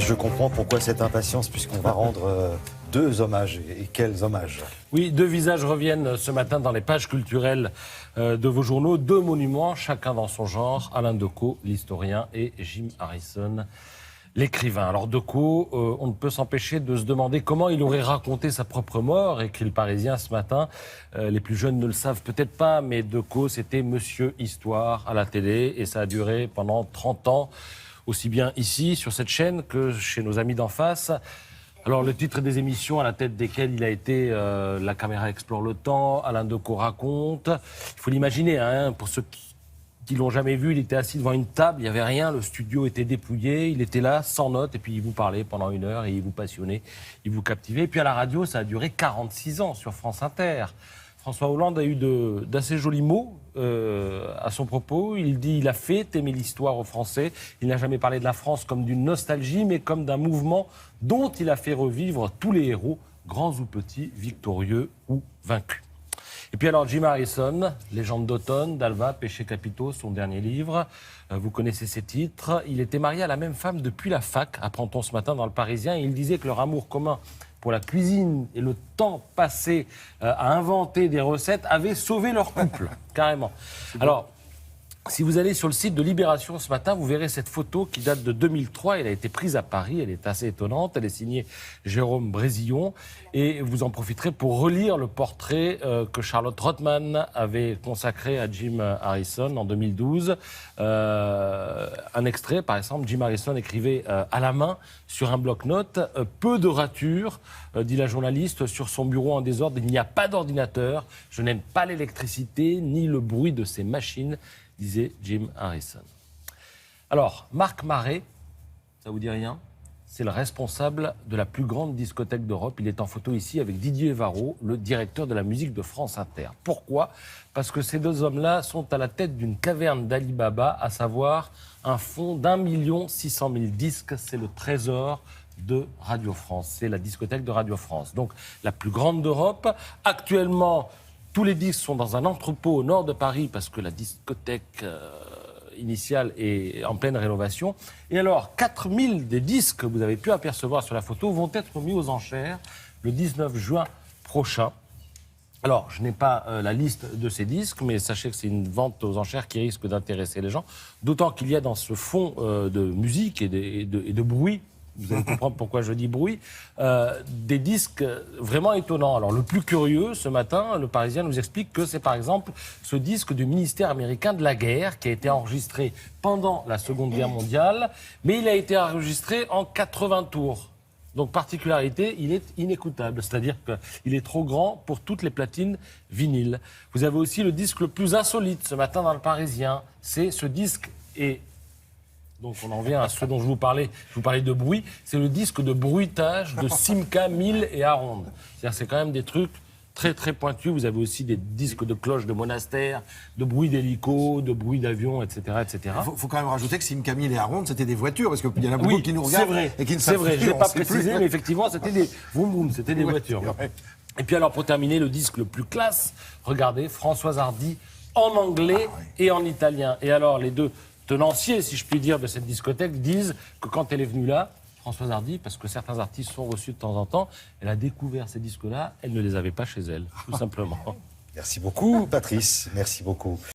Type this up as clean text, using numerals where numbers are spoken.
je comprends pourquoi cette impatience, puisqu'on va rendre deux hommages. Et quels hommages! Oui, deux visages reviennent ce matin dans les pages culturelles de vos journaux. Deux monuments, chacun dans son genre. Alain Decaux, l'historien, et Jim Harrison, l'écrivain. Alors Decaux, on ne peut s'empêcher de se demander comment il aurait raconté sa propre mort, écrit le Parisien ce matin. Les plus jeunes ne le savent peut-être pas, mais Decaux, c'était Monsieur Histoire à la télé, et ça a duré pendant 30 ans, aussi bien ici, sur cette chaîne, que chez nos amis d'en face. Alors, le titre des émissions à la tête desquelles il a été La caméra explore le temps, Alain Decaux raconte. Il faut l'imaginer, hein, pour ceux qui l'ont jamais vu, il était assis devant une table, il n'y avait rien, le studio était dépouillé, il était là, sans notes, et puis il vous parlait pendant 1 heure, et il vous passionnait, il vous captivait. Et puis à la radio, ça a duré 46 ans sur France Inter. François Hollande a eu d'assez jolis mots à son propos. Il dit il a fait aimer l'histoire aux Français. Il n'a jamais parlé de la France comme d'une nostalgie, mais comme d'un mouvement dont il a fait revivre tous les héros, grands ou petits, victorieux ou vaincus. Et puis alors Jim Harrison, Légende d'automne, d'Alva, Péchés capitaux, son dernier livre. Vous connaissez ses titres. Il était marié à la même femme depuis la fac, apprend-on ce matin dans le Parisien. Et il disait que leur amour commun pour la cuisine et le temps passé à inventer des recettes avait sauvé leur couple, carrément. Alors, si vous allez sur le site de Libération ce matin, vous verrez cette photo qui date de 2003. Elle a été prise à Paris, elle est assez étonnante. Elle est signée Jérôme Brésillon. Et vous en profiterez pour relire le portrait que Charlotte Rothman avait consacré à Jim Harrison en 2012. Un extrait, par exemple, Jim Harrison écrivait à la main sur un bloc-notes « Peu de ratures », dit la journaliste, sur son bureau en désordre. Il n'y a pas d'ordinateur. Je n'aime pas l'électricité ni le bruit de ces machines, disait Jim Harrison. Alors, Marc Marais, ça vous dit rien? C'est le responsable de la plus grande discothèque d'Europe. Il est en photo ici avec Didier Varro, le directeur de la musique de France Inter. Pourquoi? Parce que ces deux hommes-là sont à la tête d'une caverne d'Ali Baba, à savoir un fonds d'1 600 000 disques. C'est le trésor de Radio France. C'est la discothèque de Radio France. Donc, la plus grande d'Europe. Actuellement, tous les disques sont dans un entrepôt au nord de Paris parce que la discothèque initiale est en pleine rénovation. Et alors, 4000 des disques que vous avez pu apercevoir sur la photo vont être mis aux enchères le 19 juin prochain. Alors, je n'ai pas la liste de ces disques, mais sachez que c'est une vente aux enchères qui risque d'intéresser les gens. D'autant qu'il y a dans ce fond de musique et de bruit, vous allez comprendre pourquoi je dis bruit, des disques vraiment étonnants. Alors, le plus curieux, ce matin, le Parisien nous explique que c'est par exemple ce disque du ministère américain de la guerre qui a été enregistré pendant la Seconde Guerre mondiale, mais il a été enregistré en 80 tours. Donc, particularité, il est inécoutable, c'est-à-dire qu'il est trop grand pour toutes les platines vinyles. Vous avez aussi le disque le plus insolite ce matin dans le Parisien. C'est ce disque et... Donc on en vient à ce dont je vous parlais de bruit, c'est le disque de bruitage de Simca, Mille et Aronde. C'est-à-dire c'est quand même des trucs très très pointus. Vous avez aussi des disques de cloches de monastères, de bruit d'hélico, de bruit d'avion, etc. etc. Il faut quand même rajouter que Simca, Mille et Aronde, c'était des voitures, parce qu'il y en a beaucoup qui nous regardent et qui ne savent plus. C'est vrai, je ne l'ai pas précisé, mais effectivement c'était des vroom vroom, c'était des voitures. Ouais. Et puis alors pour terminer, le disque le plus classe, regardez, Françoise Hardy en anglais et en italien. Et alors les deux tenanciers, si je puis dire, de cette discothèque disent que quand elle est venue là, Françoise Hardy, parce que certains artistes sont reçus de temps en temps, elle a découvert ces disques-là, elle ne les avait pas chez elle, tout simplement. Merci beaucoup, Patrice. Merci beaucoup.